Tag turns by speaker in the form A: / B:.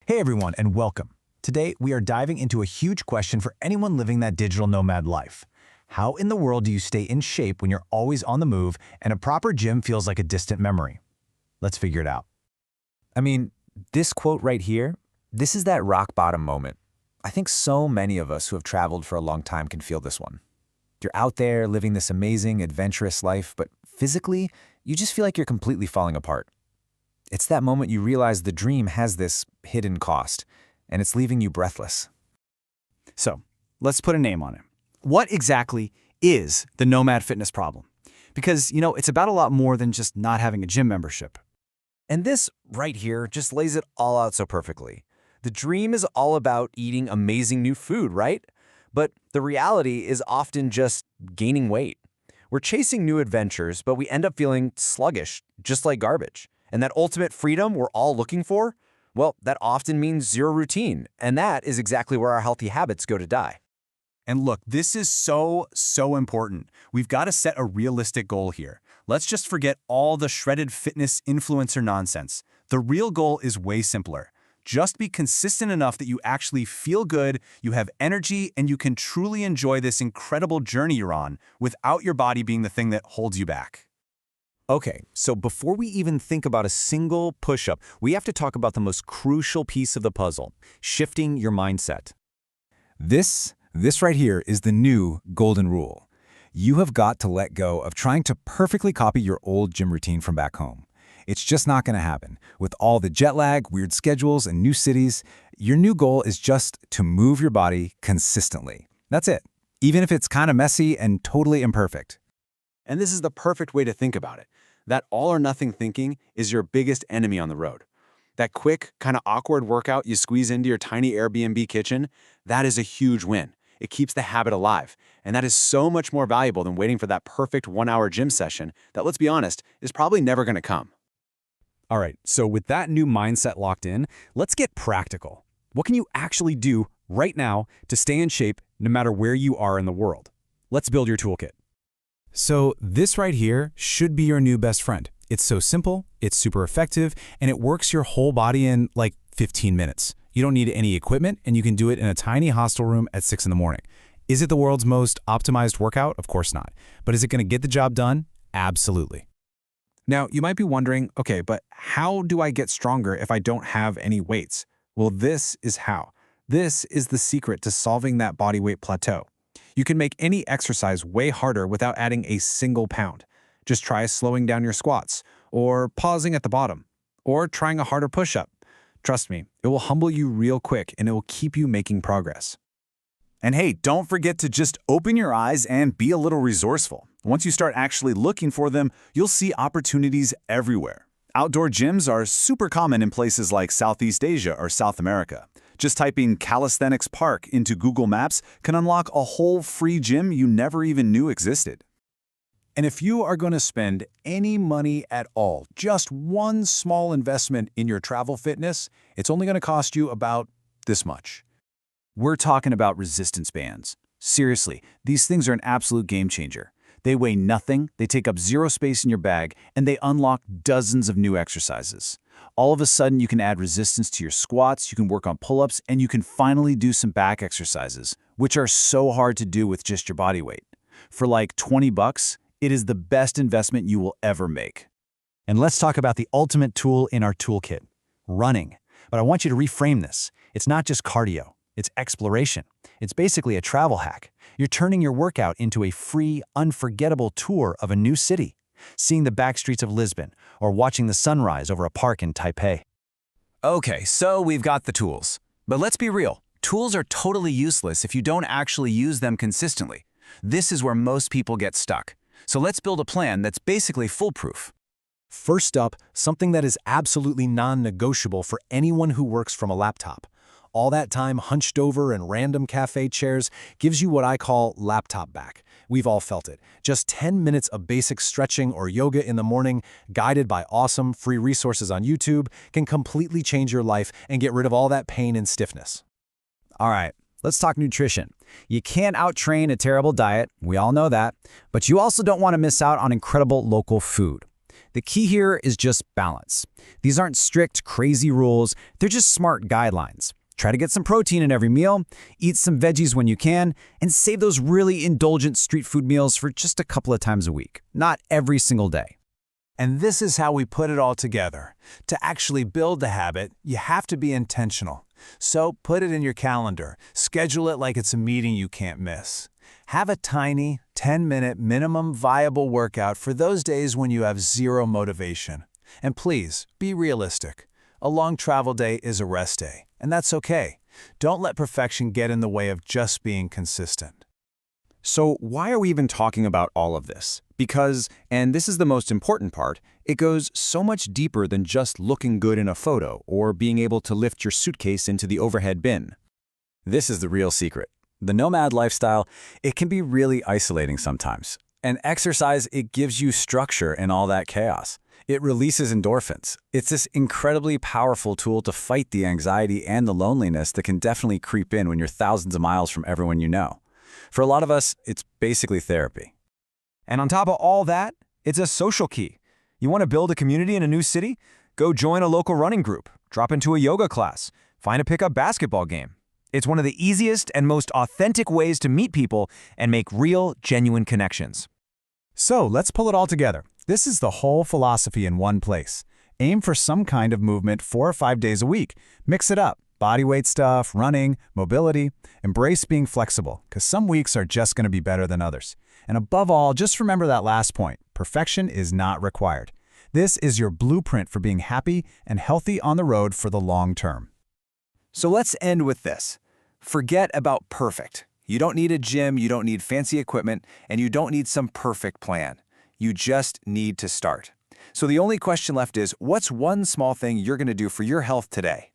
A: Hey everyone, and welcome. Today, we are diving into a huge question for anyone living that digital nomad life. How in the world do you stay in shape when you're always on the move and a proper gym feels like a distant memory? Let's figure it out.
B: I mean, this quote right here, this is that rock bottom moment. I think so many of us who have traveled for a long time can feel this one. You're out there living this amazing, adventurous life, but physically, you just feel like you're completely falling apart. It's that moment you realize the dream has this hidden cost, and it's leaving you breathless.
C: So, let's put a name on it. What exactly is the Nomad Fitness problem? Because, it's about a lot more than just not having a gym membership.
B: And this right here just lays it all out so perfectly. The dream is all about eating amazing new food, right? But the reality is often just gaining weight. We're chasing new adventures, but we end up feeling sluggish, just like garbage. And that ultimate freedom we're all looking for, well, that often means zero routine. And that is exactly where our healthy habits go to die.
A: And look, this is so important. We've got to set a realistic goal here. Let's just forget all the shredded fitness influencer nonsense. The real goal is way simpler. Just be consistent enough that you actually feel good, you have energy, and you can truly enjoy this incredible journey you're on without your body being the thing that holds you back.
B: Okay, so before we even think about a single push-up, we have to talk about the most crucial piece of the puzzle, shifting your mindset. This right here is the new golden rule. You have got to let go of trying to perfectly copy your old gym routine from back home. It's just not going to happen. With all the jet lag, weird schedules, and new cities, your new goal is just to move your body consistently. That's it, even if it's kind of messy and totally imperfect.
D: And this is the perfect way to think about it. That all-or-nothing thinking is your biggest enemy on the road. That quick, kind of awkward workout you squeeze into your tiny Airbnb kitchen, that is a huge win. It keeps the habit alive, and that is so much more valuable than waiting for that perfect one-hour gym session that, let's be honest, is probably never going to come.
C: All right, so with that new mindset locked in, let's get practical. What can you actually do right now to stay in shape no matter where you are in the world? Let's build your toolkit.
A: So this right here should be your new best friend. It's so simple, it's super effective, and it works your whole body in like 15 minutes. You don't need any equipment, and you can do it in a tiny hostel room at 6 in the morning. Is it the world's most optimized workout? Of course not. But is it going to get the job done? Absolutely.
D: Now, you might be wondering, okay, but how do I get stronger if I don't have any weights? Well, this is how. This is the secret to solving that body weight plateau. You can make any exercise way harder without adding a single pound. Just try slowing down your squats, or pausing at the bottom, or trying a harder push-up. Trust me, it will humble you real quick and it will keep you making progress.
E: And hey, don't forget to just open your eyes and be a little resourceful. Once you start actually looking for them, you'll see opportunities everywhere. Outdoor gyms are super common in places like Southeast Asia or South America. Just typing Calisthenics Park into Google Maps can unlock a whole free gym you never even knew existed.
A: And if you are going to spend any money at all, just one small investment in your travel fitness, it's only going to cost you about this much.
E: We're talking about resistance bands. Seriously, these things are an absolute game changer. They weigh nothing, they take up zero space in your bag, and they unlock dozens of new exercises. All of a sudden, you can add resistance to your squats, you can work on pull-ups, and you can finally do some back exercises, which are so hard to do with just your body weight. For like 20 bucks, it is the best investment you will ever make.
A: And let's talk about the ultimate tool in our toolkit, running. But I want you to reframe this. It's not just cardio. It's exploration. It's basically a travel hack. You're turning your workout into a free, unforgettable tour of a new city, seeing the back streets of Lisbon, or watching the sunrise over a park in Taipei.
B: Okay, so we've got the tools. But let's be real. Tools are totally useless if you don't actually use them consistently. This is where most people get stuck. So let's build a plan that's basically foolproof.
A: First up, something that is absolutely non-negotiable for anyone who works from a laptop. All that time hunched over in random cafe chairs gives you what I call laptop back. We've all felt it. Just 10 minutes of basic stretching or yoga in the morning, guided by awesome free resources on YouTube, can completely change your life and get rid of all that pain and stiffness.
C: All right, let's talk nutrition. You can't out-train a terrible diet, we all know that, but you also don't want to miss out on incredible local food.
B: The key here is just balance. These aren't strict, crazy rules, they're just smart guidelines. Try to get some protein in every meal, eat some veggies when you can, and save those really indulgent street food meals for just a couple of times a week, not every single day.
A: And this is how we put it all together. To actually build the habit, you have to be intentional. So put it in your calendar. Schedule it like it's a meeting you can't miss. Have a tiny, 10-minute minimum viable workout for those days when you have zero motivation. And please, be realistic. A long travel day is a rest day, and that's okay. Don't let perfection get in the way of just being consistent.
C: So why are we even talking about all of this? Because, and this is the most important part, it goes so much deeper than just looking good in a photo or being able to lift your suitcase into the overhead bin.
B: This is the real secret. The nomad lifestyle, it can be really isolating sometimes. And exercise, it gives you structure in all that chaos. It releases endorphins. It's this incredibly powerful tool to fight the anxiety and the loneliness that can definitely creep in when you're thousands of miles from everyone you know. For a lot of us, it's basically therapy.
C: And on top of all that, it's a social key. You want to build a community in a new city? Go join a local running group, drop into a yoga class, find a pickup basketball game. It's one of the easiest and most authentic ways to meet people and make real, genuine connections.
E: So let's pull it all together. This is the whole philosophy in one place. Aim for some kind of movement 4 or 5 days a week. Mix it up. Bodyweight stuff, running, mobility. Embrace being flexible, because some weeks are just going to be better than others. And above all, just remember that last point. Perfection is not required. This is your blueprint for being happy and healthy on the road for the long term.
C: So let's end with this. Forget about perfect. You don't need a gym, you don't need fancy equipment, and you don't need some perfect plan. You just need to start. So the only question left is, what's one small thing you're going to do for your health today?